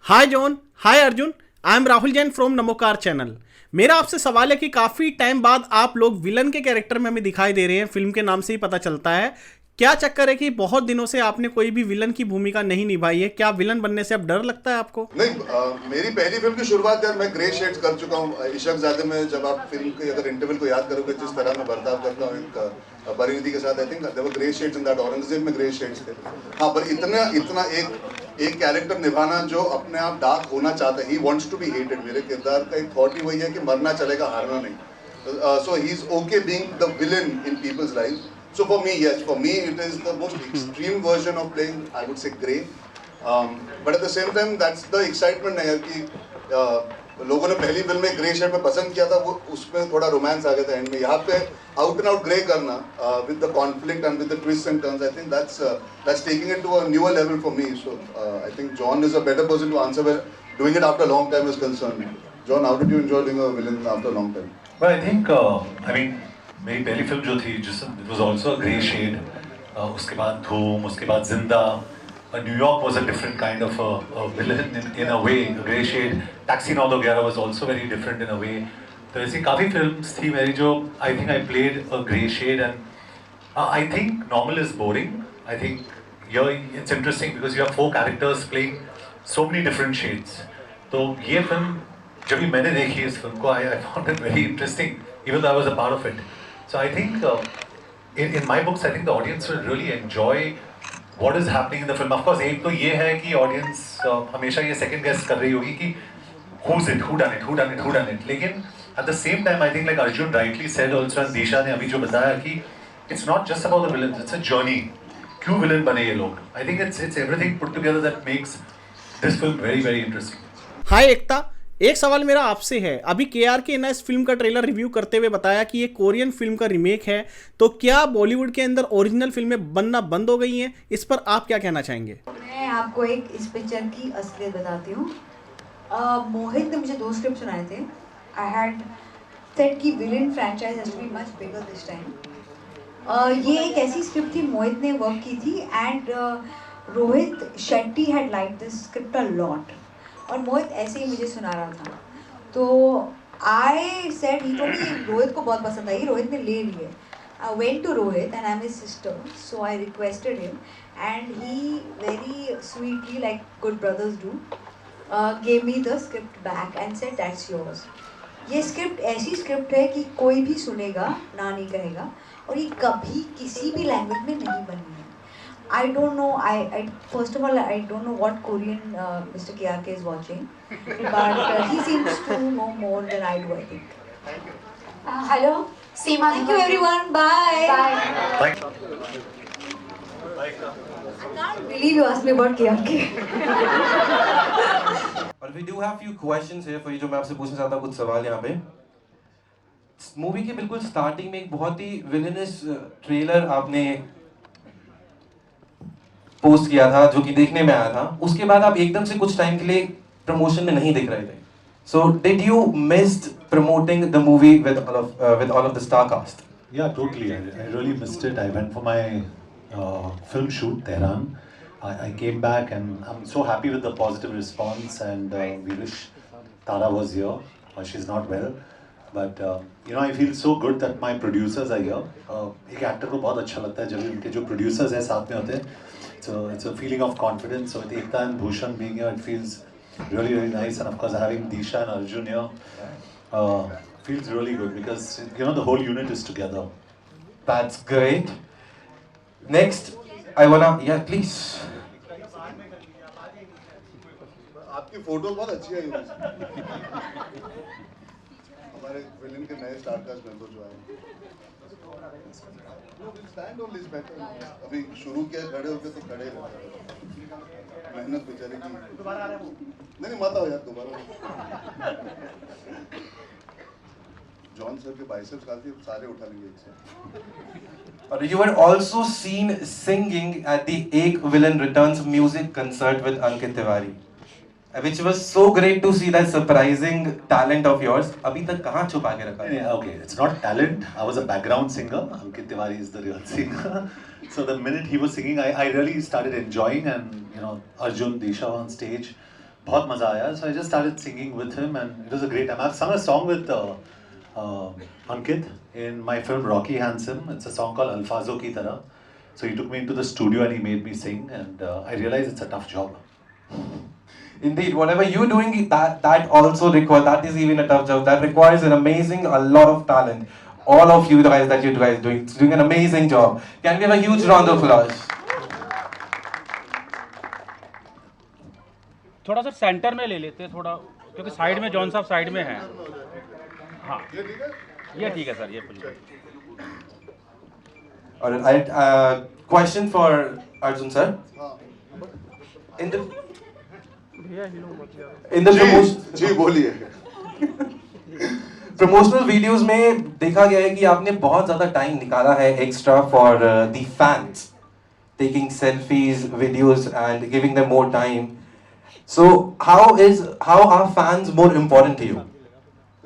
Hi John, hi Arjun. I am Rahul Jain from Namokar channel. मेरा आपसे सवाल है कि काफ़ी टाइम बाद आप लोग विलन के कैरेक्टर में हमें दिखाई दे रहे हैं। फिल्म के नाम से ही पता चलता है। क्या चक्कर है कि बहुत दिनों से आपने कोई भी विलन की भूमिका नहीं निभाई है? क्या विलन बनने से अब डर लगता है आपको? नहीं, मेरी पहली फिल्म की शुरुआत यार मैं ग्रे शेड्स कर चुका हूँ। इशक ज़ादे में जब आप फिल्म के अगर इंटरवल को याद करोगे जिस तरह मैं बर्ताव करता हूँ एक परिणति के साथ, I think there were grey shades in that. Aurangzeb में ग्रे शेड्स थे। हाँ, पर इतना इतना एक कैरेक्टर निभाना जो अपने आप डार्क होना चाहता है, he wants to be hated. मेरे किरदार का एक थॉट ही वही है कि मरना चलेगा, हारना नहीं। So he's okay being the villain in people's lives. So for me, yes, for me it is the most extreme version of playing, I would say, grey. But at the same time, that's the excitement है यार कि लोगों ने पहली film में grey shade में पसंद किया था, वो उसमें थोड़ा रोमांस आ गया था एंड में। यहाँ पे आउट एंड आउट ग्रे करना with the conflict and with the twists and turns, I think that's taking it to a newer level for me. So I think John is a better person to answer where doing it after a long time is concerned. John, how did you enjoy doing a villain after a long time? But I think, मेरी पहली film जो थी जिस it was also a grey shade. उसके बाद धूम, उसके बाद Zinda. New York was a different kind of villain in a way, grey shade. Taxi 911 was also very different in a way. तो ऐसी काफ़ी फिल्म्स थी मेरी जो I think I played a grey shade. And I think normal is boring. I think it's interesting because you have 4 characters playing so many different shades. तो ये film जब भी मैंने देखी इस फिल्म को, I found it very interesting even though I was a part of it. So I think in my books I think the audience will really enjoy what is happening in the film. Of course एक तो ये है कि audience हमेशा ये second guess कर रही होगी कि who's it, who done it. लेकिन at the same time I think like Arjun rightly said also and Disha ने अभी जो बताया कि it's not just about the villains, it's a journey. क्यों villain बने ये लोग? I think it's everything put together that makes this film very very interesting. हाय एकता, एक सवाल मेरा आपसे है। अभी KRK ने इस फिल्म का ट्रेलर रिव्यू करते हुए बताया कि ये कोरियन फिल्म का रीमेक है। तो क्या बॉलीवुड के अंदर ओरिजिनल फिल्में बनना बंद हो गई हैं? इस पर आप क्या कहना चाहेंगे? मैं आपको एक इस पिक्चर की असलियत बताती हूँ। मोहित ने मुझे 2 स्क्रिप्ट सुनाए थे। आई हैड सेड कि villain franchise has to be much bigger this time. ये एक ऐसी स्क्रिप्ट थी, मोहित ने वर्क की थी and Rohit Shetty had like this script a lot. और मोहित ऐसे ही मुझे सुना रहा था, तो आई सेड ही तो कि रोहित को बहुत पसंद आई, रोहित ने ले लिए। I went to Rohit and I am his sister, so I requested him and he very sweetly like good brothers do gave me the script back and said that's yours. ये script ऐसी स्क्रिप्ट है कि कोई भी सुनेगा ना नहीं कहेगा, और ये कभी किसी भी लैंग्वेज में नहीं बनी है। I don't know, I first of all I don't know what Korean Mr. KRK is watching, but he seems to know more than I do, I think. Hello, Seema. Thank you everyone, bye. Bye. I can't believe you asked me about KRK. और we do have few questions here for you जो मैं आपसे पूछना चाहता हूँ, कुछ सवाल यहाँ पे। मूवी के बिल्कुल स्टार्टिंग में एक बहुत ही विलेनस ट्रेलर आपने पोस्ट किया था जो कि देखने में आया था। उसके बाद आप एकदम से कुछ टाइम के लिए प्रमोशन में नहीं दिख रहे थे। So did you missed promoting the movie with all of the star cast? Yeah, totally. I really missed it. I went for my film shoot, Tehran. I came back and I'm so happy with the positive response, and we wish Tara was here. She's not well, but I feel so good that my producers are here. एक actor को बहुत अच्छा लगता है जब उनके जो producers हैं साथ में होते हैं. So it's a feeling of confidence. So with Ekta and Bhushan being here, it feels really really nice, and of course having Disha and Arjun here feels really good because the whole unit is together. That's great. Next, I wanna please. आपकी photo बहुत अच्छी आई हुई हमारे villain के नए star cast member जो आए। Stand on this better. अभी शुरू किया, खड़े होके तो खड़े रहते, मेहनत बेचारे की। नहीं मत आओ यार दोबारा। जॉन सर के बाइसेप्स काफी सारे उठा लेंगे एक से। और you were also seen singing at the Ek Villain Returns music concert with Ankit Tiwari, which was so great to see that surprising talent of yours. अभी तक कहाँ छुपा के रखा है? Okay, it's not talent. I was a background singer. Ankit Tiwari is the real singer. So the minute he was singing, I really started enjoying, and Arjun, Disha on stage. बहुत मज़ा आया. So I just started singing with him and it was a great time. I've sung a song with Ankit in my film Rocky Handsome. It's a song called Alfazo Ki Tarah. So he took me into the studio and he made me sing, and I realized it's a tough job. Indeed, whatever you're doing, that also requires, that is even a tough job. That requires an amazing, a lot of talent. All of you guys that you guys doing an amazing job. Can we have a huge round of applause? थोड़ा सा centre में ले लेते हैं थोड़ा, क्योंकि side में John साहब साइड में हैं. हाँ ये ठीक है सर, ये Alright, question for Arjun sir. In the जी बोलिए. प्रमोशनल वीडियोस में देखा गया है कि आपने बहुत ज़्यादा टाइम निकाला है extra for the fans, taking selfies, videos and giving them more time. So how are fans more important to you?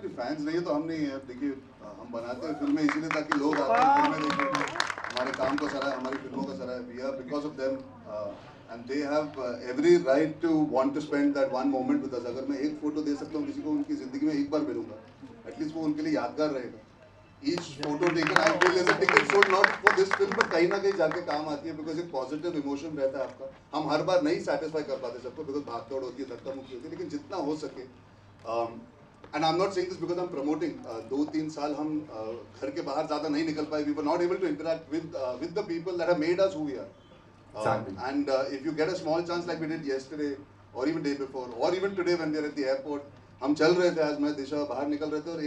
Fans नहीं है तो हम नहीं है. देखिए हम बनाते हैं फिल्में इसीलिए ताकि लोग आते हैं फिल्में देखें, हमारे काम को सराहे, हमारी फिल्मों को सराहे. We are because of them and they have every right to want to spend that one moment with us. अगर मैं एक फोटो दे सकता हूँ किसी को उनकी जिंदगी में एक बार मिलूंगा, एटलीस्ट वो उनके लिए यादगार रहेगा. Each photo taken I feel is a ticket sold not for this film, but कहीं ना कहीं जाके काम आती है, because एक पॉजिटिव इमोशन रहता है आपका. हम हर बार नहीं सेटिस्फाई कर पाते सबको, बिकॉज भागदौड़ होती है, धक्का मुक्की होती है, लेकिन जितना हो सके. And I'm not saying this because I'm promoting. 2-3 साल हम घर के बाहर ज़्यादा नहीं निकल पाए. We were not able to interact with the people that have made us who we are. Exactly. And if you get a small chance like we did yesterday or even day before or even today when we are at the airport, हम चल रहे थे, आज मैं दिशा बाहर निकल रहे थे और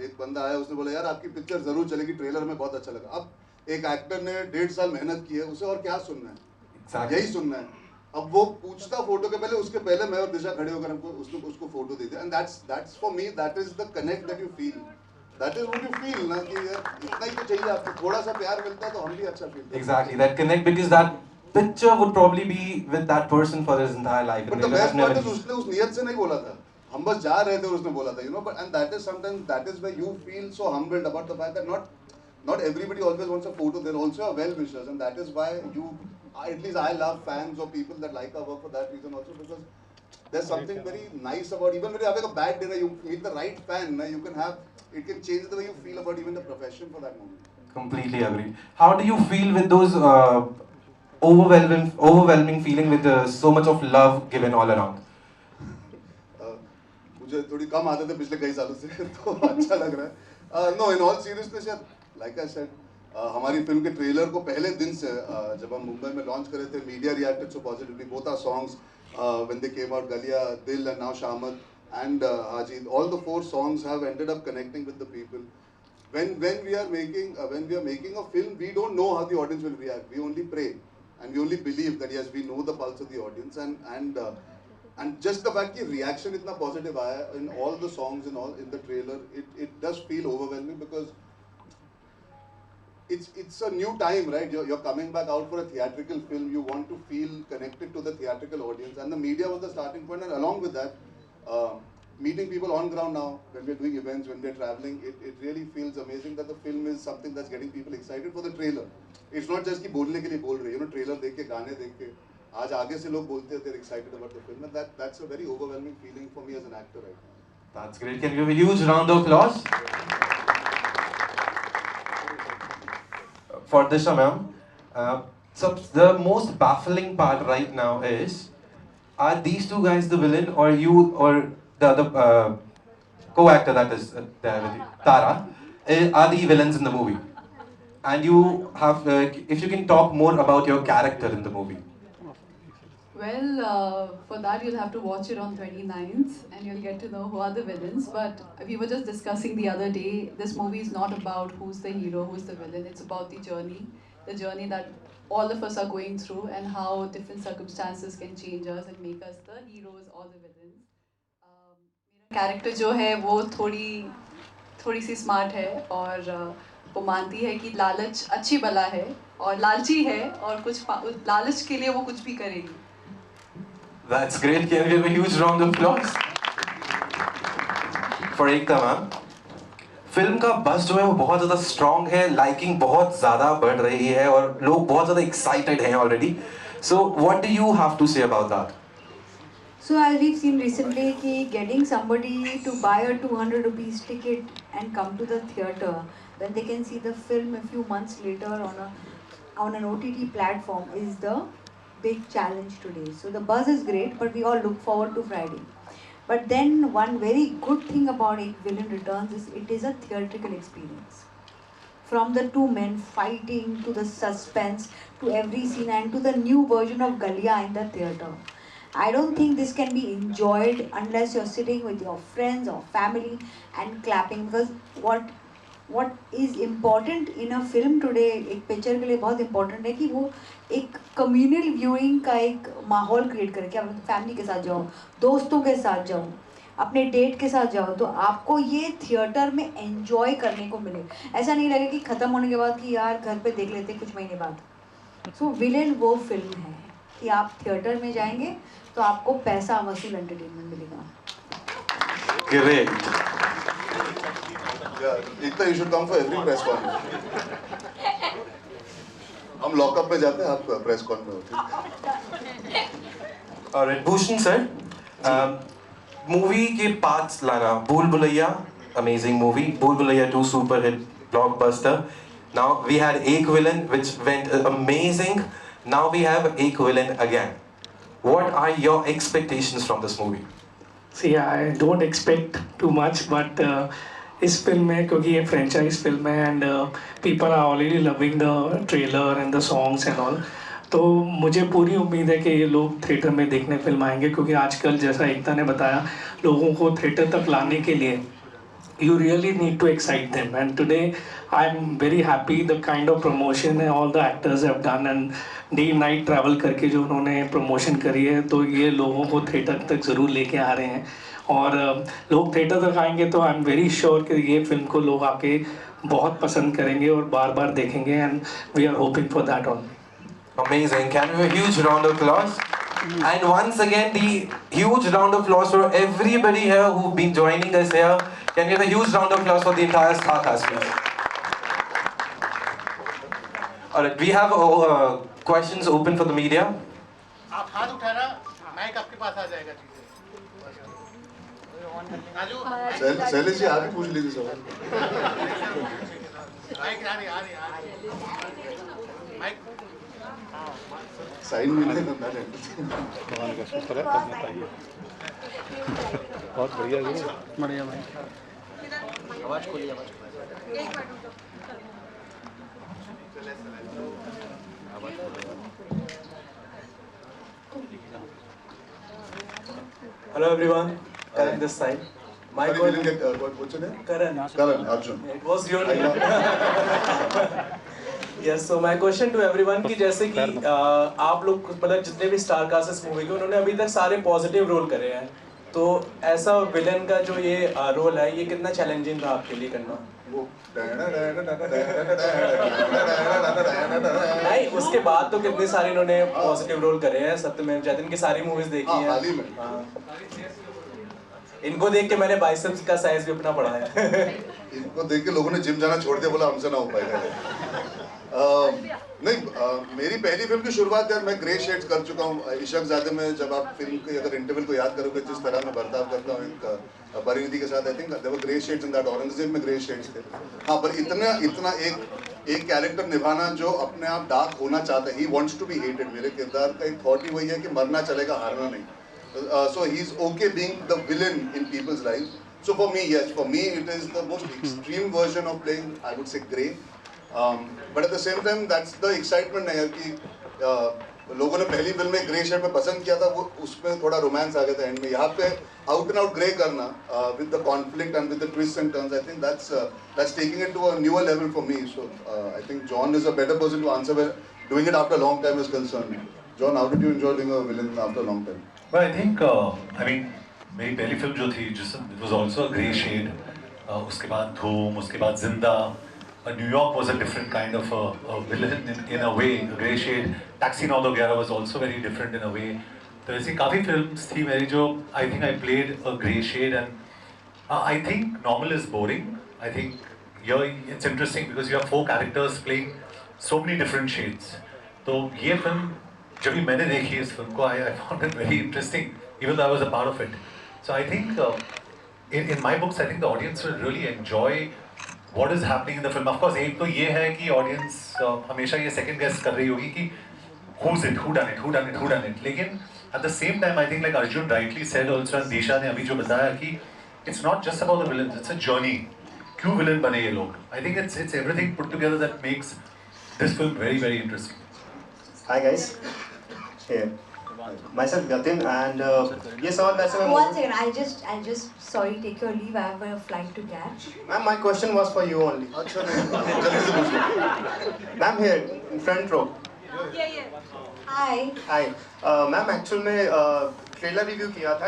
एक बंदा आया, उसने बोला यार आपकी पिक्चर जरूर चलेगी, ट्रेलर में बहुत अच्छा लगा. अब एक एक्टर ने 1.5 साल मेहनत की है, उसे और क्या सुनना है? Exactly. यही सुनना है. अब वो पूछता फोटो के पहले, उसके पहले मैं और दिशा खड़े होकर हमको उसको फोटो देते. And that's for me, that is the connect that you feel. That is what you feel ना, कि यार इतना ही तो चाहिए आपको, थोड़ा सा प्यार मिलता है तो हम भी अच्छा फील करते हैं. Exactly, that connect, because that picture would probably be with that person for his entire life. But the best part is उसने उस नियत से नहीं बोला था, हम बस जा रहे थे और उसने बोला था, you know. But and that is sometimes, that is where you feel so humbled about the fact that not everybody always wants a photo. There also are well wishers, and that is why at least I love fans or people that like our work for that reason also, because there's something very nice about, even when you're having a bad day, you meet the right fan, it can change the way you feel about even the profession for that moment. Completely agree. How do you feel with those overwhelming feeling with so much of love given all around? मुझे थोड़ी कम आदत है पिछले कई सालों से, तो अच्छा लग रहा है. No, in all seriousness, like I said, हमारी फिल्म के ट्रेलर को पहले दिन से जब हम मुंबई में लॉन्च करे थे, media reacted so positively. Both our songs when they came out, Galiya, Dil and now Shamat and Haji, all the 4 songs have ended up connecting with the people. When we are making a film, we don't know how the audience will react. We only pray and we only believe that yes, we know the pulse of the audience, and just the fact that reaction itna positive aaya in all the songs and all in the trailer, it does feel overwhelming, because it's a new time, right? You're coming back out for a theatrical film. You want to feel connected to the theatrical audience, and the media was the starting point. And along with that, meeting people on ground now, when we're doing events, when we're traveling, it really feels amazing that the film is something that's getting people excited for the trailer. It's not just कि बोलने के लिए बोल रहे, you know, trailer देख के, गाने देख के, आज आगे से लोग बोलते हैं, they're excited about the film, and that's a very overwhelming feeling for me as an actor right now. That's great. Can we have a huge round of applause for Disha ma'am? So the most baffling part right now is, are these two guys the villain, or you, or the other co-actor that is there with you, Tara, are the villains in the movie? And you have, if you can talk more about your character in the movie. Well, for that you'll have to watch it on 29th and you'll get to know who are the villains. But we were just discussing the other day, this movie is not about who's the hero, who's the villain. It's about the journey that all of us are going through, and how different circumstances can change us and make us the heroes or the villains. मेरा character जो है वो थोड़ी सी smart है, और वो मानती है कि लालच अच्छी बला है और लालची है, और कुछ लालच के लिए वो कुछ भी करेगी. That's great. Can we have a huge round of applause for Ekta ma'am? Film का बस जो है वो बहुत ज़्यादा स्ट्रॉन्ग है, लाइकिंग बहुत ज़्यादा बढ़ रही है और लोग बहुत ज़्यादा एक्साइटेड हैं already. So what do you have to say about that? So as we've seen recently, कि getting somebody to buy a 200 rupees ticket and come to the theater, when they can see the film a few months later on an OTT platform is the big challenge today. So the buzz is great, but we all look forward to Friday. But then one very good thing about Ek Villain Returns is it is a theatrical experience. From the two men fighting to the suspense to every scene and to the new version of Galia in the theater. I don't think this can be enjoyed unless you're sitting with your friends or family and clapping, because what is important in a film today, एक picture के लिए बहुत important है कि वो एक communal viewing का एक माहौल create करे कि आप फैमिली के साथ जाओ, दोस्तों के साथ जाओ, अपने डेट के साथ जाओ, तो आपको ये थिएटर में एंजॉय करने को मिले. ऐसा नहीं लगे कि ख़त्म होने के बाद कि यार घर पे देख लेते कुछ महीने बाद. सो विलेन वो फिल्म है कि आप थिएटर में जाएंगे तो आपको पैसा वसूल एंटरटेनमेंट मिलेगा. Great. Yeah, Ekta, you should come for every press conference. हम लॉकअप पे जाते हैं, आप प्रेस कॉन में होते हैं. Alright, Bhushan sir, मूवी के पार्ट्स लाना, भूल भुलैया, amazing movie, भूल Bhulaiyaa 2 super hit blockbuster. Now we had Ek Villain which went amazing. Now we have Ek Villain again. What are your expectations from this movie? See, I don't expect too much, but इस film में क्योंकि ये franchise film है and people are already loving the trailer and the songs and all, तो मुझे पूरी उम्मीद है कि ये लोग थिएटर में देखने फिल्म आएंगे, क्योंकि आजकल जैसा एकता ने बताया लोगों को थिएटर तक लाने के लिए you really need to excite them, and today I'm very happy the kind of promotion all the actors have done and day night travel करके जो उन्होंने promotion करी है, तो ये लोगों को थिएटर तक ज़रूर लेके आ रहे हैं और लोग थिएटर तक आएंगे तो I'm very sure कि ये फिल्म को लोग आके बहुत पसंद करेंगे और बार बार देखेंगे, and we are hoping for that only. Amazing. Can we have a huge round of applause? And once again, the huge round of applause for everybody here who've been joining us here. Can we have a huge round of applause for the entire star cast, please? Alright, we have questions open for the media. आप हाथ उठाना, mic आपके पास आ जाएगा. शैलेश जी आगे पूछ लीजिए सवाल. Mic आ रही. माइक साइन भी नहीं करना है. भगवान का शुक्र है, करना चाहिए. बहुत बढ़िया जी, बढ़िया भाई. आवाज खोलिए, आवाज. Hello everyone, Karan this side. My Sorry, we didn't get what's your name? Karan, Arjun. It was your name. Yes, so my question to everyone कि जैसे कि आप लोग मतलब जितने भी स्टार कास्ट इस मूवी के उन्होंने अभी तक सारे पॉजिटिव रोल करे हैं, तो ऐसा विलन का जो ये रोल है ये कितना चैलेंजिंग था आपके लिए करना? नहीं, उसके बाद तो कितने सारे इन्होंने पॉजिटिव रोल करे हैं. सत्यमेव जयते की सारी मूवीज देखी हैं. इनको देख के मैंने बाइसेप्स का साइज भी अपना बढ़ाया. इनको देख के लोगों ने जिम जाना छोड़ दिया, बोला हमसे ना हो पाएगा. नहीं, मेरी पहली फिल्म की शुरुआत यार मैं ग्रे शेड्स कर चुका हूँ. इशकजादे में जब आप फिल्म के अगर इंटरवल को याद करोगे जिस तरह मैं बर्ताव करता हूँ एक परिणति के साथ, I think there were grey shades in that. Aurangzeb में ग्रे शेड्स थे. हाँ, पर इतना एक कैरेक्टर निभाना जो अपने आप डार्क होना चाहता है. He wants to be hated. मेरे किरदार का एक थॉट ही वही है कि मरना चलेगा, हारना नहीं. So he's okay being the villain in people's lives. So for me, yes, for me it is the most extreme version of playing, I would say, grey. But at the same time, that's the excitement है कि लोगों ने पहली film में grey shade में पसंद किया था, वो उसमें थोड़ा रोमांस आ गया था एंड में. यहाँ पे आउट एंड आउट ग्रे करना with the conflict and with the twists and turns, I think that's taking it to a newer level for me. So I think John is a better person to answer where doing it after a long time is concerned. John, how did you enjoy doing a villain after a long time? Well, I think, I mean, मेरी पहली film जो थी जिसम, it was also a grey shade. उसके बाद धूम, उसके बाद जिंदा. New York was a different kind of a villain in a way. A grey shade. Taxi 911 was also very different in a way. तो ऐसी काफ़ी फिल्म्स थी मेरी जो I think I played a grey shade, and I think normal is boring. I think here it's interesting because you have 4 characters playing so many different shades. तो ये film जब भी मैंने देखी इस फिल्म को, I found it very interesting even though I was a part of it. So I think in my books, I think the audience will really enjoy what is happening in the film. Of course, एक तो ये है कि audience हमेशा ये second guess कर रही होगी कि who's it, who done it, who done it, who done it. लेकिन at the same time, I think like Arjun rightly said also and Disha ने अभी जो बताया कि it's not just about the villains, it's a journey. क्यों villain बने ये लोग? I think it's everything put together that makes this film very very interesting. Hi guys. Here. Myself Gatin and ये सवाल वैसे मैं One second, I'll just sorry, take your leave. I have a flight to catch. Ma'am, my question was for you only. अच्छा नहीं जल्दी से पूछो. Ma'am here in front row. Hi. Hi. Ma'am actual में ट्रेलर रिव्यू किया था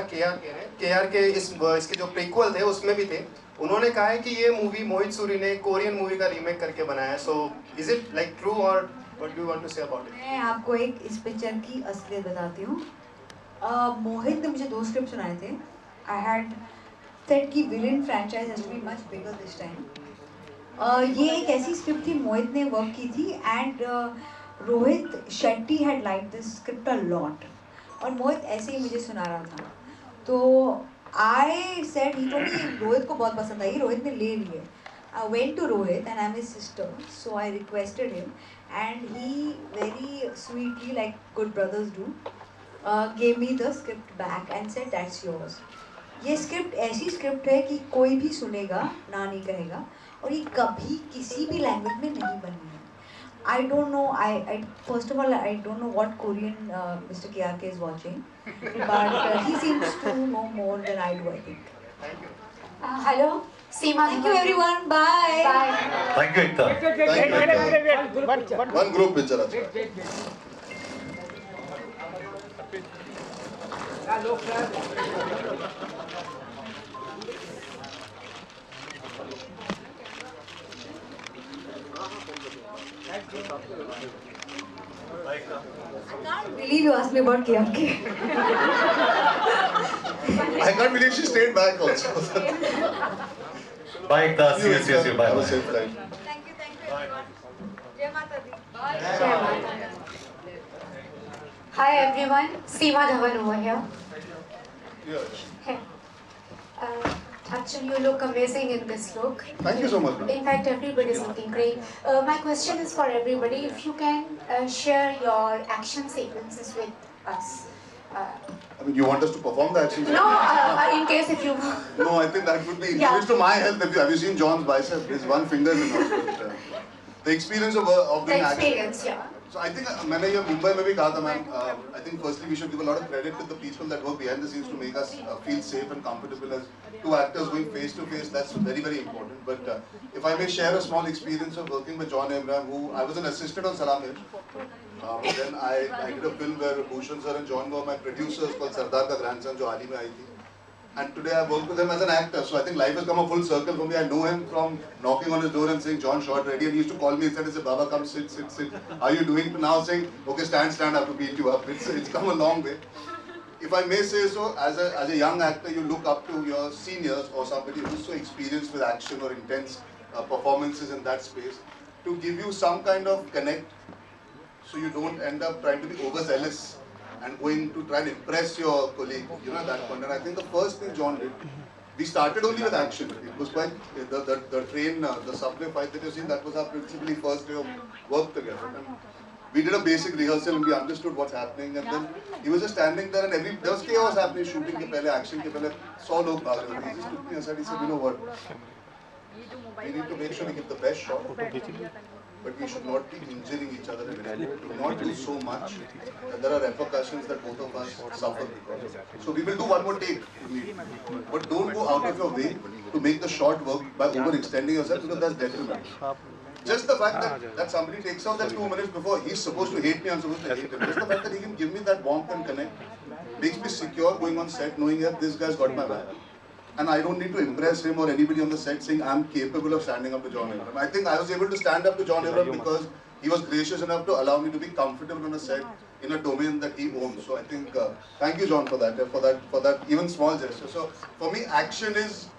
KR के इसके जो प्रीक्वल थे उसमें भी थे. उन्होंने कहा है कि ये मूवी मोहित सूरी ने कोरियन मूवी का रीमेक करके बनाया है. So is it like true or what do you want to say about it? मैं आपको एक इस पिक्चर की असलियत बताती हूँ. मोहित ने मुझे 2 स्क्रिप्ट सुनाए थे. I had said कि villain franchise has to be much bigger this time. ये एक ऐसी स्क्रिप्ट थी मोहित ने वर्क की थी and Rohit Shetty had like this script a lot. और मोहित ऐसे ही मुझे सुना रहा था. तो I said he told me Rohit को बहुत पसंद आई. रोहित ने ले लिए. I went to Rohit and I'm his sister, so I requested him and he very sweetly, like good brothers do, gave me the script back and said that's yours. ये script ऐसी script है कि कोई भी सुनेगा ना नहीं कहेगा और ये कभी किसी भी लैंग्वेज में नहीं बनी है. I don't know, I first of all I don't know what Korean Mr. KRK is watching, but he seems to know more than I do, I think. Thank you. Hello, Seema. Thank you everyone, bye. Bye. Thank you Ekta. Thank you. One group picture अच्छा. I can't believe you asked me about KRK. I can't believe she stayed back also. Bye Ekta. See you. Bye. Have a Bye. safe flight. Thank you everyone. Jai Mata Di. Jai Mata. Hi everyone, Seema Dhawan over here. Yeah. Hey. Actually, you look amazing in this look. Thank you so much. ma'am. In fact, everybody is looking great. My question is for everybody. If you can share your action sequences with us. I mean, you want us to perform the action? No, in case if you... No, I think that would be Yeah. introduced to my health. Have you seen John's bicep? His one finger is enough. The experience of The doing action. experience, yeah. So I think मैंने ये मुंबई में भी कहा था ma'am. I think firstly we should give a lot of credit to the people that work behind the scenes to make us feel safe and comfortable as two actors going face to face. That's very very important. But if I may share a small experience of working with John Abraham, who I was an assistant on Salamir. But then I did a film where Bhushan sir and John were my producers called Sardar का grandson जो हाल ही में आई थी. And today I work with him as an actor. So I think life has come a full circle for me. I know him from knocking on his door and saying, John, shot ready. And he used to call me and say, Baba, come sit. How are you doing? Now saying, okay, stand, I have to beat you up. It's come a long way. If I may say so, as a young actor, you look up to your seniors or somebody who's so experienced with action or intense performances in that space to give you some kind of connect so you don't end up trying to be overzealous and going to try and impress your colleague, at that point. And I think the first thing John did, we started only with action. It was quite, the train, the subway fight that you've seen, that was our principally first day of work together. And we did a basic rehearsal and we understood what's happening. And then he was just standing there and there was chaos happening, shooting ke pehle, action ke pehle, 100 log bhag rahe the. He just took me aside, he said, you know what, we need to make sure we give the best shot. But we should not be injuring each other in any way. Do not do so much that there are repercussions that both of us suffer because of. So we will do one more take, but don't go out of your way to make the shot work by overextending yourself because that's detrimental. Just the fact that somebody takes out that 2 minutes before he's supposed to hate me, I'm supposed to hate him. Just the fact that he can give me that warmth and connect makes me secure going on set knowing that this guy's got my back. And I don't need to impress him or anybody on the set saying I'm capable of standing up to John Abraham. I think I was able to stand up to John Abraham because he was gracious enough to allow me to be comfortable on a set in a domain that he owns. So I think, thank you John for that even small gesture. So for me, action is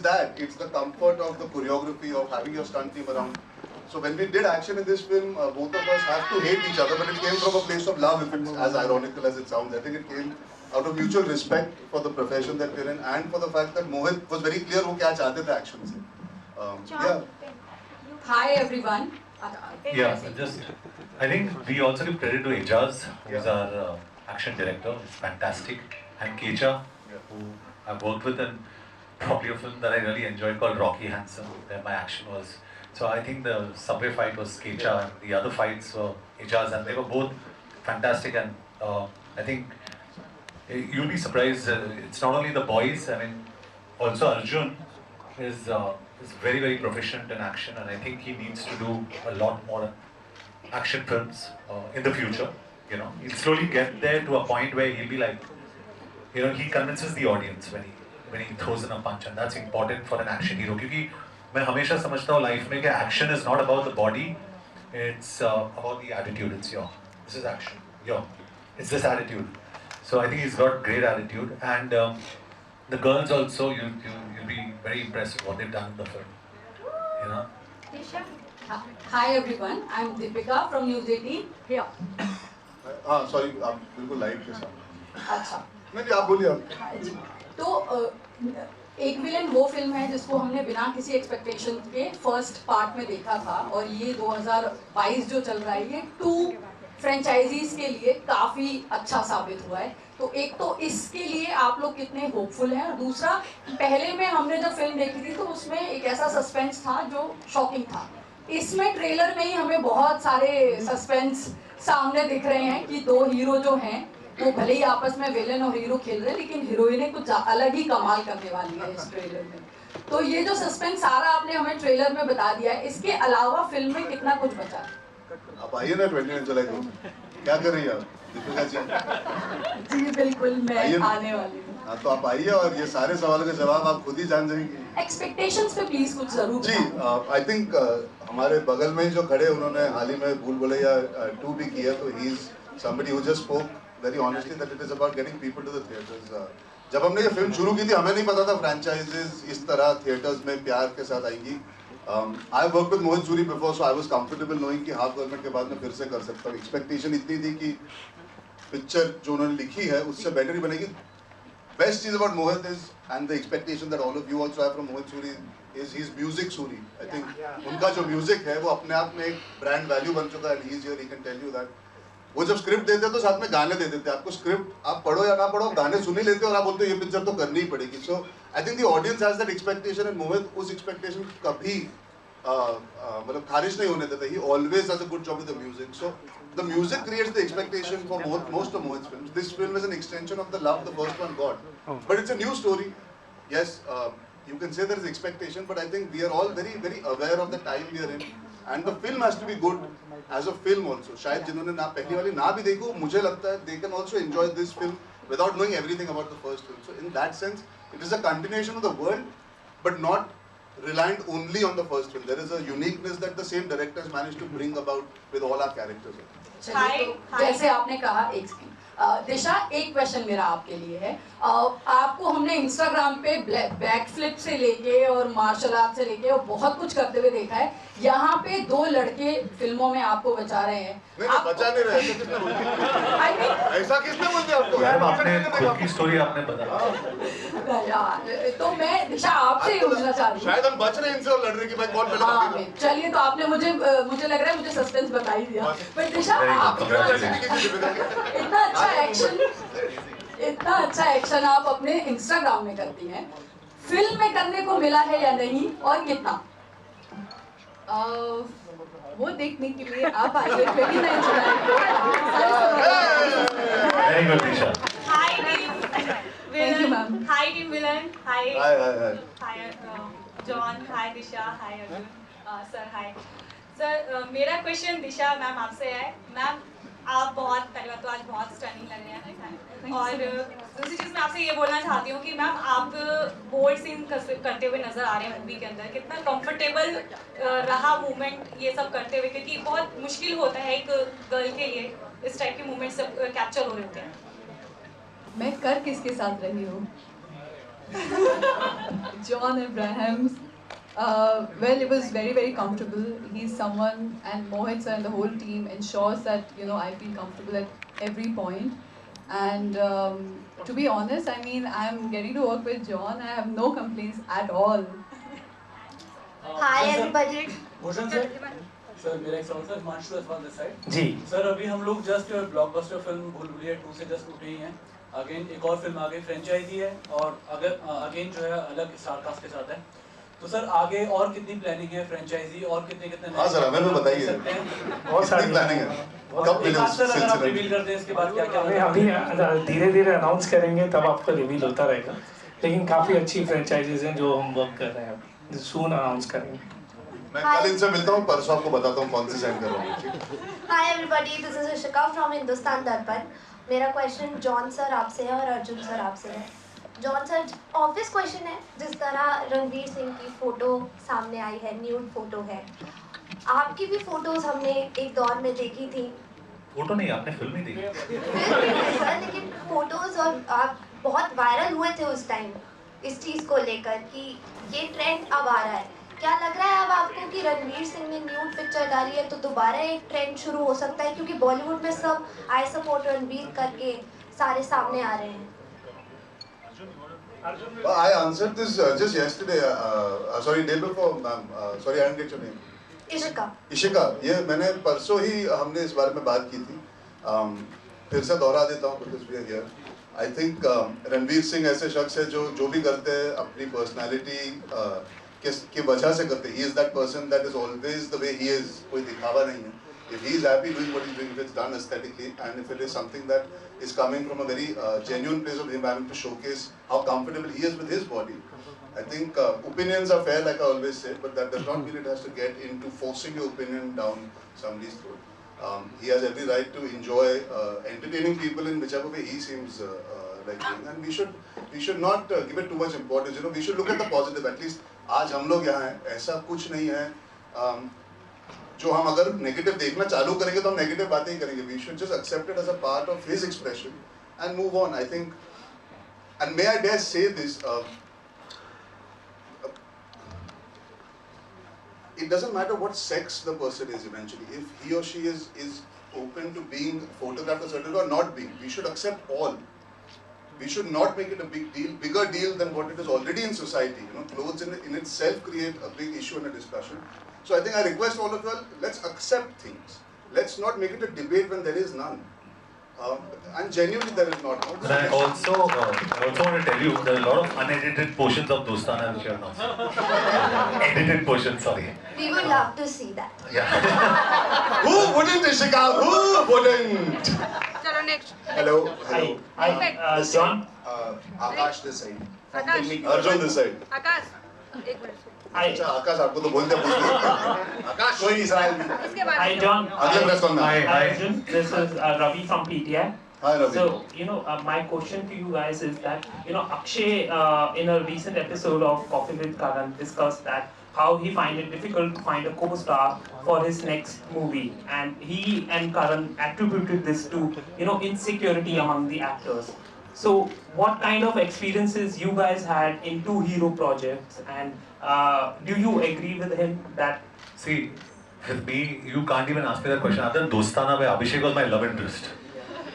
that. It's the comfort of the choreography, of having your stunt team around. So when we did action in this film, both of us have to hate each other, but it came from a place of love, if it's as ironical as it sounds. I think it came out of mutual respect for the profession that we're in and for the fact that Mohit was very clear वो क्या चाहते थे action से. Yeah. Hi everyone. Yeah, just I think we also give credit to Ejaz, who's our action director. It's fantastic, and Kecha, who I've worked with in probably a film that I really enjoyed called Rocky Handsome, where my action was. So I think the subway fight was Kecha, and the other fights were Ejaz, and they were both fantastic. And I think you'll be surprised. It's not only the boys. I mean, also Arjun is very, very proficient in action, and I think he needs to do a lot more action films in the future. You know, he'll slowly get there to a point where he'll be like, you know, he convinces the audience when he throws in a punch, and that's important for an action hero. क्योंकि मैं हमेशा समझता हूँ life में कि action is not about the body, it's about the attitude. It's this is action. It's this attitude. So I think he's got great attitude, and the girls also, you'll be very impressed with what they've done in the film. You know. Disha. Hi everyone. I'm Deepika from News 18 here. हाँ sorry आप बिल्कुल live के साथ. अच्छा. नहीं आप बोलिए आप. तो एक विलन वो फिल्म है जिसको हमने बिना किसी एक्सपेक्टेशन के फर्स्ट पार्ट में देखा था, और ये 2022 जो चल रहा है ये 2 फ्रेंचाइजीज के लिए काफ़ी अच्छा साबित हुआ है. तो एक तो इसके लिए आप लोग कितने होपफुल हैं, और दूसरा पहले में हमने जब फिल्म देखी थी तो उसमें एक ऐसा सस्पेंस था जो शॉकिंग था. इसमें ट्रेलर में ही हमें बहुत सारे सस्पेंस सामने दिख रहे हैं कि 2 हीरो जो हैं वो भले ही आपस में विलेन और हीरो खेल रहे हैं, लेकिन हीरोइनें कुछ अलग ही कमाल करने वाली है इस ट्रेलर में. तो ये जो सस्पेंस सारा आपने हमें ट्रेलर में बता दिया है, इसके अलावा फिल्म में कितना कुछ बचा? आप आइए ना 29 जुलाई को. क्या कर रही है आप दीपिका जी? जी बिल्कुल, मैं आने वाली हूँ. हाँ तो आप आइए और ये सारे सवालों के जवाब आप खुद ही जान जाएंगे. एक्सपेक्टेशंस पे प्लीज कुछ जरूर. जी आई थिंक हमारे बगल में जो खड़े उन्होंने हाल ही में भूल भुलैया 2 भी किया, तो he is somebody who just spoke very honestly that it is about getting people to the theaters. जब हमने ये फिल्म शुरू की थी हमें नहीं पता था फ्रेंचाइजेस इस तरह थिएटर्स में प्यार के साथ आएंगी. I worked with Mohit Suri before, so I was comfortable knowing कि हाफ गवर्नमेंट के बाद मैं फिर से कर सकता हूँ. एक्सपेक्टेशन इतनी थी कि पिक्चर जो उन्होंने लिखी है उससे बेटर ही बनेगी. Best चीज about Mohit is, and the expectation that all of you also have from Mohit Suri is his music Suri. I think उनका जो म्यूजिक है वो अपने आप में एक ब्रांड वैल्यू बन चुका है. And he is here, he can tell you that. वो जब स्क्रिप्ट देते तो साथ में गाने दे देते. आपको स्क्रिप्ट आप पढ़ो या ना पढ़ो गाने सुन ही लेते और आप बोलते हो ये पिक्चर तो करनी ही पड़ेगी. So I think the audience has that expectation, and Mohit उस एक्सपेक्टेशन कभी मतलब खारिज नहीं होने देता. He always has a good job with the music. So the music creates the expectation for most of Mohit's films. This film is an extension of the love the first one got, but it's a new story. Yes, you can say there is expectation, but I think we are all very very aware of the time we are in, and the film has to be good as a film also. शायद जिन्होंने ना पहली वाली ना भी देखो, मुझे लगता है they can also enjoy this film without knowing everything about the first film. So in that sense, it is a continuation of the world, but not reliant only on the first film. There is a uniqueness that the same directors managed to bring about with all our characters. जैसे आपने कहा एक second, दिशा एक question मेरा आपके लिए है. आपको हमने इंस्टाग्राम पे बैक फ्लिप से लेके और मार्शल आर्ट से लेके और बहुत कुछ करते हुए देखा है. यहाँ पे 2 लड़के फिल्मों में आपको बचा रहे हैं. नहीं बचा नहीं रहे. ऐसा किसने बोल दिया आपको? मैम आपने खुद की स्टोरी आपने बताया. तो मैं दिशा आपसे ही पूछना चाह रही हूँ. शायद हम बच रहे हैं इनसे और लड़ रहे हैं कि भाई कौन पहले भागेगा. चलिए तो आपने मुझे लग रहा है मुझे सस्पेंस बता ही दिया. पर दिशा आप इतना अच्छा एक्शन आप अपने इंस्टाग्राम में करती हैं, फिल्म में करने को मिला है या नहीं, और कितना? वो देखने के लिए आप आइए 29 जुलाई को. Very good, Disha. Hi team Thank you, ma'am. Hi team villain. Hi. Hi. Hi John. Hi Disha. Hi Arjun. Sir hi. Sir मेरा क्वेश्चन दिशा मैम आपसे है. मैम आप बहुत पहले बात तो आज बहुत स्टनिंग लग रहे हैं, और दूसरी चीज़ मैं आपसे ये बोलना चाहती हूँ कि मैम आप बोल्ड सीन करते हुए नज़र आ रहे हैं मूवी के अंदर. कितना कंफर्टेबल रहा मूवमेंट ये सब करते हुए, क्योंकि बहुत मुश्किल होता है एक गर्ल के लिए इस टाइप के मूवमेंट सब कैप्चर हो रहे होते हैं. मैं कर किसके साथ रही हूँ? John Abrahams. Well, it was very very comfortable. He's someone, and Mohit sir and the whole team ensures that I feel comfortable at every point. And to be honest, I mean, I'm getting to work with John. I have no complaints at all. Hi everybody. Bhushan sir sir मेरा एक सवाल sir Himanshu Aswal this side जी sir अभी हम लोग just blockbuster film भूल भुलैया 2 से just उठे ही हैं अगेन एक और फिल्म आगे फ्रेंचाइजी है और अगर अगेन जो है अलग स्टार कास्ट के साथ है तो सर आगे और कितनी प्लानिंग है फ्रेंचाइजी और कितने कितने हाँ सर हमें भी बताइए बहुत सारी प्लानिंग है कब मिले उस सर अगर आप सिलसिले में रिवील करते हैं इसके बाद क्या क्या अभी धीरे धीरे अनाउंस करेंगे तब आपको रिवील होता रहेगा, लेकिन काफ़ी अच्छी फ्रेंचाइजीज हैं जो हम वर्क कर रहे हैं अभी, सून अनाउंस करेंगे। मैं कल इनसे मिलता हूँ, परसों आपको बताता हूँ कौन सी साइन कर रहा हूँ। Hi everybody, this is Ishika from Hindustan दर्पण। मेरा क्वेश्चन जॉन सर आपसे है और अर्जुन सर आपसे है। जॉन सर, ऑब्वियस क्वेश्चन है, जिस तरह रणवीर सिंह की फोटो सामने आई है, न्यूड फोटो है, आपकी भी फोटोज हमने एक दौर में देखी थी। फोटो नहीं, आपने फिल्म ही देखी। सर लेकिन फोटोज और आप बहुत वायरल हुए थे उस टाइम इस चीज़ को लेकर कि ये ट्रेंड अब आ रहा है। क्या लग रहा है अब आपको कि रणवीर सिंह ने न्यूड पिक्चर डाली है तो दोबारा एक ट्रेंड शुरू हो सकता है, क्योंकि बॉलीवुड में सब आई सपोर्ट रणवीर करके सारे सामने आ रहे हैं। I answered this just yesterday. Sorry, day before, ma'am. Sorry, I didn't get your name. Ishika. Ishika, ये मैंने परसों ही हमने इस बारे में बात की थी। फिर से दोहरा देता हूँ because we are here. I think Ranveer Singh ऐसे शख्स है जो भी करते हैं अपनी पर्सनालिटी की वजह से करते हैं। He is that person that is always the way he is. कोई दिखावा नहीं है। If he is happy doing what he's doing, if it's done aesthetically, and if it is something that is coming from a very genuine place of him having to showcase how comfortable he is with his body, I think opinions are fair, like I always say, but that does not mean it has to get into forcing your opinion down somebody's throat. He has every right to enjoy entertaining people in whichever way he seems like doing, and we should not give it too much importance. You know, we should look at the positive. At least आज हम लोग यहाँ हैं, ऐसा कुछ नहीं है जो हम अगर नेगेटिव देखना चालू करेंगे तो हम नेगेटिव बातें ही करेंगे। We should just accept it as a part of his expression and move on. I think, and may I dare say this, it doesn't matter what sex the person is eventually. If he or she is open to being photographed a certain way or not being, we should accept all. We should not make it a big deal, bigger deal than what it is already in society. You know, clothes in itself create a big issue and a discussion. So I think I request all of you all, let's accept things. Let's not make it a debate when there is none. And genuinely there is not. And I also want to tell you, there are a lot of unedited portions of Dostana which are not. Edited portions, sorry. We would love to see that. Yeah. Who wouldn't, Ishika? Who wouldn't? चलो next. Hello. Hi, John. Akash this side. Akash. Arjun this side. आकाश एक minute. अच्छा आकाश, आपको तो बोलते पूछ नहीं। आकाश कोई नहीं सवाल। इसके बाद। Hi, John. अगले press con में। Hi, Arjun. This is Ravi from PTI. Hi, Ravi. So, my question to you guys is that, Akshay, in a recent episode of Coffee with Karan, discussed that how he find it difficult to find a co-star for his next movie, and he and Karan attributed this to, insecurity among the actors. So, what kind of experiences you guys had in two hero projects, and do you agree with him that? See, with me, you can't even ask me that question. Other than Dostana, where Abhishek was my love interest.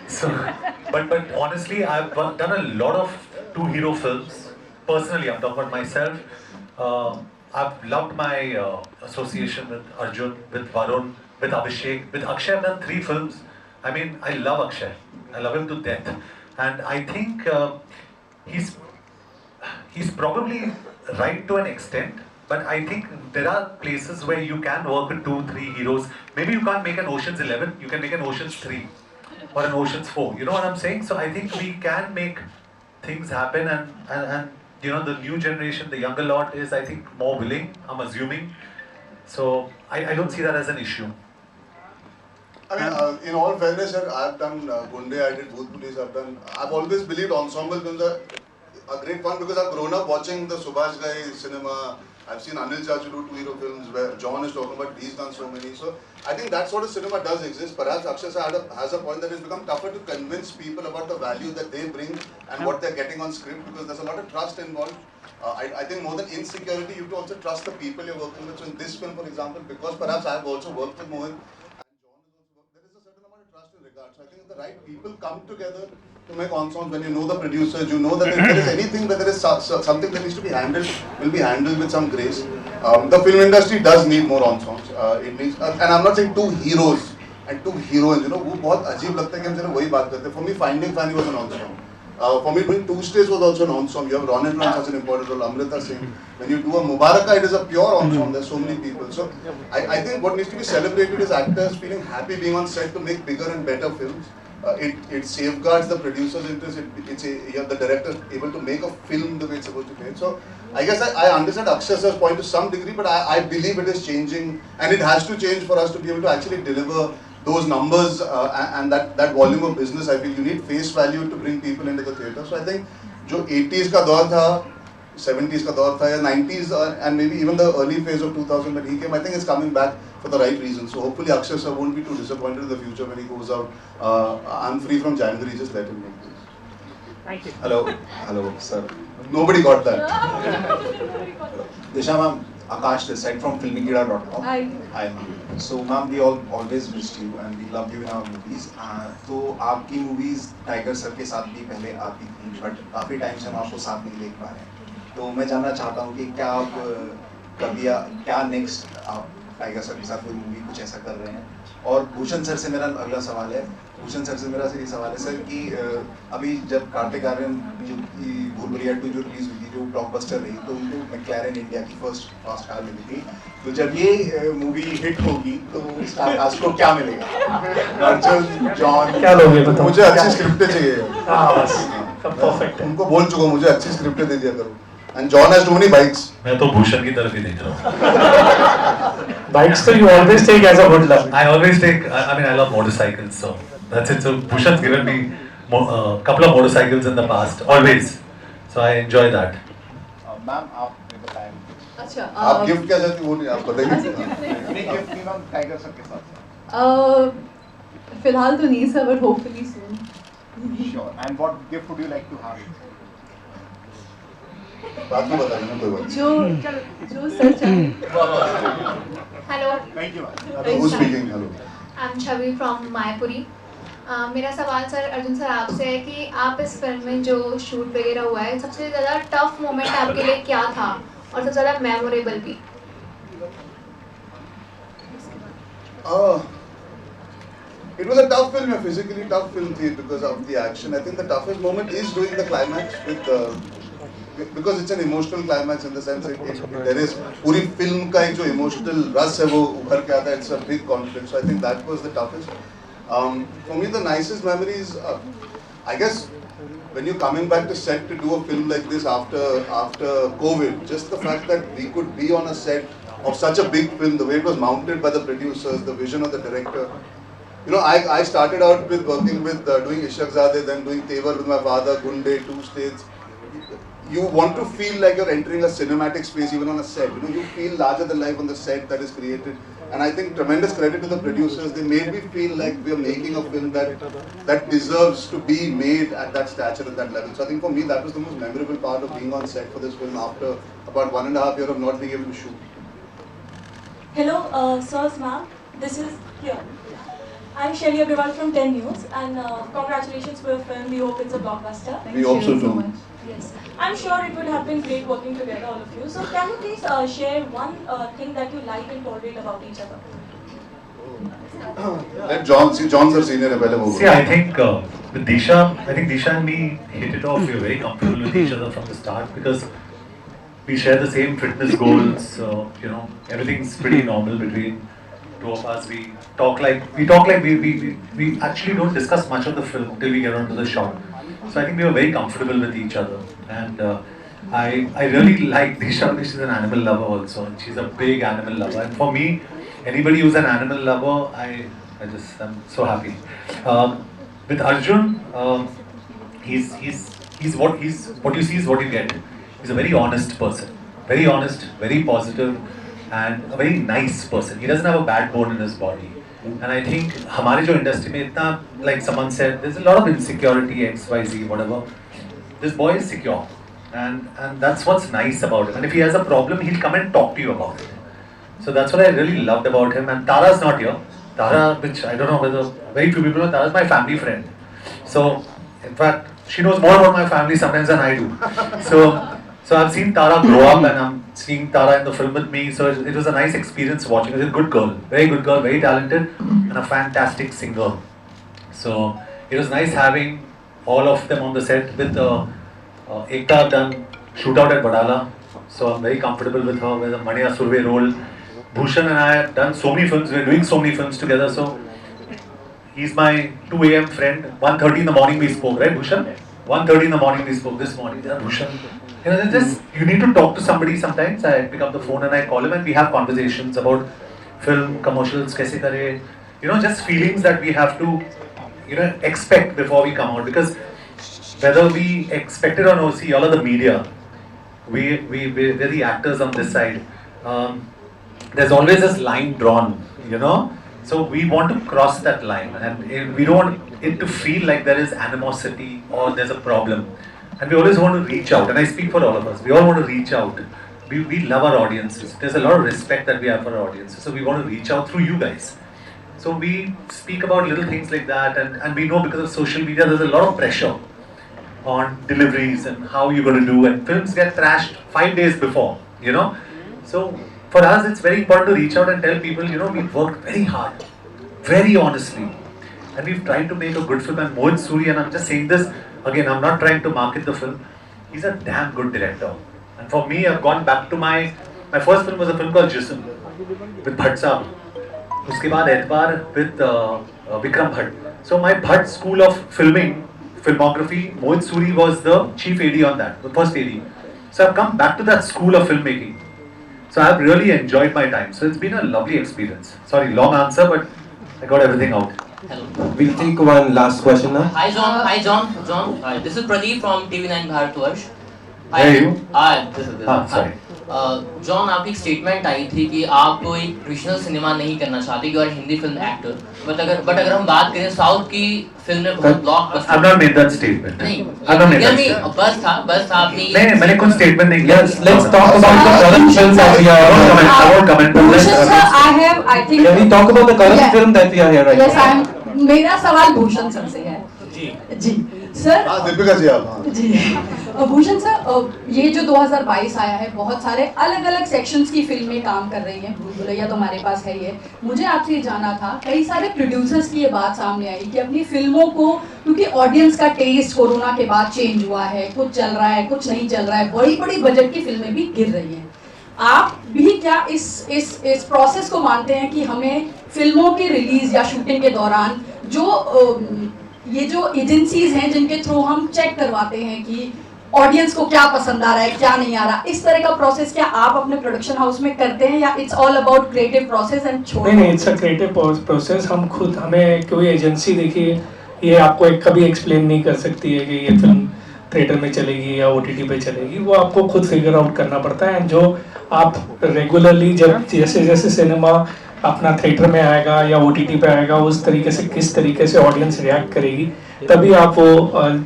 So, but honestly, I've done a lot of two hero films. Personally, I'm talking about myself. I've loved my association with Arjun, with Varun, with Abhishek, with Akshay. I've done 3 films. I mean, I love Akshay. I love him to death, and I think he's probably right to an extent. But I think there are places where you can work with 2-3 heroes. Maybe you can't make an Ocean's 11. You can make an Ocean's 3 or an Ocean's 4. You know what I'm saying? So I think we can make things happen, and the new generation, the younger lot is, I think, more willing, I'm assuming. So I don't see that as an issue. I mean, in all fairness, sir, I've done Gunde, I did Bhoot Police, I've always believed ensemble films are a great fun because I've grown up watching the Subhash Ghai cinema. I've seen Anil Chachu do 2 hero films where John is talking about, he's done so many. So I think that sort of cinema does exist. Perhaps Akshay has a point that it's become tougher to convince people about the value that they bring and what they're getting on script, because there's a lot of trust involved. I think more than insecurity, you have to also trust the people you're working with. So in this film, for example, because perhaps I've also worked with Mohan, and John has also worked, there is a certain amount of trust in regard. So I think the right people come together to make ensembles. When you know the producers, you know that if there is anything, that there is something that needs to be handled, will be handled with some grace. The film industry does need more ensembles. It needs, and I'm not saying two heroes and two heroines. You know, वो बहुत अजीब लगता है कि हम सिर्फ वही बात करते हैं. For me, Finding Fanny was an ensemble. For me, doing Two Stays was also an ensemble. You have Ron and Ron such an important role. Amrita Singh. When you do a Mubaraka, it is a pure ensemble. There's so many people. So I think what needs to be celebrated is actors feeling happy being on set to make bigger and better films. It safeguards the producer's interest. You have the director able to make a film the way it's supposed to be made. So I guess I understand Akshay sir's point to some degree, but I believe it is changing, and it has to change for us to be able to actually deliver those numbers and that volume of business. I feel you need face value to bring people into the theatre. So I think जो 80s का दौर था, 70s का दौर था, या 90s and maybe even the early phase of 2000 when he came, I think it's coming back for the right reasons. So hopefully Akshay sir won't be too disappointed in the future when he goes out. I'm free from January, just let him make this. Thank you. Hello, sir. Nobody got that. Disha ma'am, Akash this side from filmikida.com. Hi. Hi ma'am. So ma'am, we all always missed you and we love you in our movies. तो आपकी movies tiger sir के साथ भी पहले आती थी, but काफी time से हम आपको साथ नहीं देख पा रहे हैं. तो मैं जानना चाहता हूँ कि क्या आप कभी क्या नेक्स्ट आप टाइगर सर के साथ कोई मूवी कुछ ऐसा कर रहे हैं. और भूषण सर से मेरा अगला सवाल है. भूषण सर से मेरा ये सवाल है सर कि अभी जब कार्तिक आर्यन जो भूल भुलैया 2 जो रिलीज हुई थी, जो ब्लॉकबस्टर रही, तो उनको मैक्लारेन इंडिया की फर्स्ट कार मिली थी. तो जब ये मूवी हिट होगी तो स्टार कास्ट को क्या मिलेगा? अर्जुन, जॉन, क्या लोगे बताओ? मुझे अच्छी स्क्रिप्टें चाहिए. हाँ बस परफेक्ट है. उनको बोल चुका, मुझे अच्छी स्क्रिप्टें दे दिया करो. And John has too many bikes. मैं तो भूषण की तरफ ही देख रहा हूँ. Bikes तो you always take as a good luck. I always take. I mean, I love motorcycles, so that's it. So Bhushan's given me a couple of motorcycles in the past, always. So I enjoy that. Ma'am आप बताएं. अच्छा. आप gift क्या चाहती वो नहीं आप बताइए. नहीं गिफ्ट नहीं मैम, टाइगर सर के साथ. फिलहाल तो नहीं sir, but hopefully soon. Sure. And what gift would you like to have? बात में बता देना कोई बात. जो सर चाहे. Hello. Thank you. Who's speaking? Hello. I'm Chhavi from Mayapuri. मेरा सवाल सर अर्जुन सर आपसे है कि आप इस फिल्म में जो शूट वगैरह हुआ है, सबसे ज़्यादा टफ मोमेंट आपके लिए क्या था और सबसे ज़्यादा मेमोरेबल भी? It was a tough film, a physically tough film because of the action. I think the toughest moment is doing the climax because it's an emotional climax in the sense there is पूरी film का एक जो emotional रस है वो उभर के आता है. It's a big conflict. So I think that was the toughest. For me, the nicest memories, I guess, when you're coming back to set to do a film like this after COVID, just the fact that we could be on a set of such a big film, the way it was mounted by the producers, the vision of the director. You know, I started out with working with doing Ishaqzadeh, then doing Tevar with my father, Gunde, Two States. You want to feel like you're entering a cinematic space even on a set. You know, you feel larger than life on the set that is created. And I think tremendous credit to the producers. They made me feel like we are making a film that deserves to be made at that stature and that level. So I think for me that was the most memorable part of being on set for this film after about 1.5 years of not being able to shoot. Hello, sirs, ma'am. This is here. I'm Shelly Agarwal from 10 News, and congratulations for your film. We hope it's a blockbuster. We hope so too. Yes, I'm sure it would have been great working together, all of you. So can you please share one thing that you like and tolerate about each other? Let John see. John's our senior. See, I think with Disha, and me hit it off. We were very comfortable with each other from the start because we share the same fitness goals. You know, everything's pretty normal between two of us. We talk like we actually don't discuss much of the film till we get onto the shot. So I think we were very comfortable with each other, and I really like Disha. She's an animal lover also, and she's a big animal lover. And for me, anybody who's an animal lover, I'm so happy. With Arjun, he's what you see is what you get. He's a very honest person, very honest, very positive, and a very nice person. He doesn't have a bad bone in his body. And I think हमारे जो industry में इतना, like someone said, there's a lot of insecurity, X, Y, Z, whatever. This boy is secure, and that's what's nice about him. And if he has a problem, he'll come and talk to you about it. So that's what I really loved about him. And Tara's not here. Tara, which I don't know whether very few people know, Tara is my family friend. So, in fact, she knows more about my family sometimes than I do. So I've seen Tara grow up, and I'm seeing Tara in the film with me. So it was a nice experience watching her. She's a good girl, very talented, and a fantastic singer. So it was nice having all of them on the set. With Ekta, I've done Shootout at Badala, so I'm very comfortable with her. With the Mania Surve role, Bhushan and I have done so many films. We're doing so many films together. So he's my 2 a.m. friend. 1:30 in the morning we spoke, right, Bhushan? 1:30 in the morning we spoke this morning. Yeah, Bhushan. You know, just you need to talk to somebody sometimes. I pick up the phone and I call him, and we have conversations about film, commercials, kaise kare. You know, just feelings that we have to, you know, expect before we come out. Because whether we expect it or not, see, all of the media, we're the actors on this side. There's always this line drawn, you know. So we want to cross that line, and we don't want it to feel like there is animosity or there's a problem. And we always want to reach out, and I speak for all of us. We all want to reach out. We love our audiences. There's a lot of respect that we have for our audiences. So we want to reach out through you guys. So we speak about little things like that, and we know because of social media, there's a lot of pressure on deliveries and how you're going to do, and films get trashed 5 days before, you know. So for us, it's very important to reach out and tell people, you know, we've worked very hard, very honestly, and we've tried to make a good film. And Mohit Suri, and I'm just saying this again, I'm not trying to market the film, he's a damn good director. And for me, I've gone back to my first film was a film called Jism with Bhatt Saab. Uske baad Etbar with Vikram Bhatt. So my Bhatt school of filmography, Mohit Suri was the chief AD on that, the first AD. So I've come back to that school of filmmaking. So I've really enjoyed my time. So it's been a lovely experience. Sorry, long answer, but I got everything out. Hello. We'll take one last question now. Hi John. John. Hi, this is Pradeep from TV9 Bharatvarsh. Where are you? Hi, this is. Sorry. John, आपकी एक statement आई थी कि आप कोई traditional cinema नहीं करना चाहते, कि और हिंदी फिल्म एक्टर, बट अगर हम बात करें साउथ की फिल्म में बहुत blockbuster. I've not made that statement. नहीं, I've not made that statement. बस था आपने। नहीं, मैंने कुछ स्टेटमेंट नहीं किया। Let's talk about the current film that we are. I won't comment on Bhushan sir, that. I think. Can we talk about the current film that we are here right Yes, now? मेरा सवाल Bhushan sir से है। जी sir. Deepika ji आप। जी Bhushan sir, ये जो 2022 आया है, बहुत सारे अलग अलग सेक्शंस की फिल्में काम कर रही हैं। भूल भुलैया तो हमारे पास है ही है। मुझे आपसे ये जानना था, कई सारे प्रोड्यूसर्स की ये बात सामने आई कि अपनी फिल्मों को, क्योंकि ऑडियंस का टेस्ट कोरोना के बाद चेंज हुआ है, कुछ चल रहा है, कुछ नहीं चल रहा है, बड़ी बड़ी बजट की फिल्में भी गिर रही हैं। आप भी क्या इस प्रोसेस को मानते हैं कि हमें फिल्मों की रिलीज या शूटिंग के दौरान ये जो एजेंसीज हैं जिनके थ्रू हम चेक करवाते हैं कि ऑडियंस को क्या पसंद आ रहा है, क्या नहीं आ रहा, इस तरह का प्रोसेस क्या आप अपने प्रोडक्शन हाउस में करते हैं, या it's all about creative process and छोड़? नहीं, इट्स अ क्रिएटिव प्रोसेस। हम खुद, हमें कोई एजेंसी देखिए ये आपको कभी एक्सप्लेन नहीं कर सकती है कि ये फिल्म थिएटर में चलेगी या OTT पे चलेगी। वो आपको खुद फिगर आउट करना पड़ता है। जो आप रेगुलरली जब जैसे सिनेमा अपना थिएटर में आएगा या OTT पे आएगा, उस तरीके से किस तरीके से ऑडियंस रिएक्ट करेगी, तभी आप वो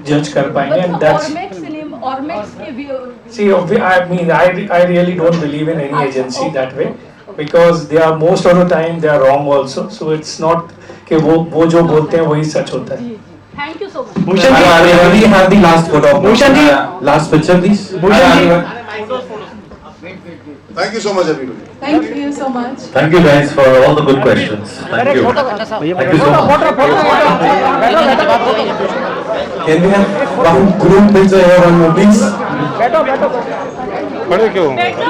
जज कर पाएंगे। And that's see, I really don't believe in any agency that way, because they are most of the time they are wrong also. So it's not कि वो जो बोलते हैं वही सच होता है। Thank you so much. Bhushan ji, we have the last photo. Bhushan ji, last picture please. Bhushan ji. Thank you so much everybody. Thank you so much. Thank you guys for all the good questions. Thank you. Thank you so much. Can we have one group picture here on movies? खड़े क्यों? बैठो।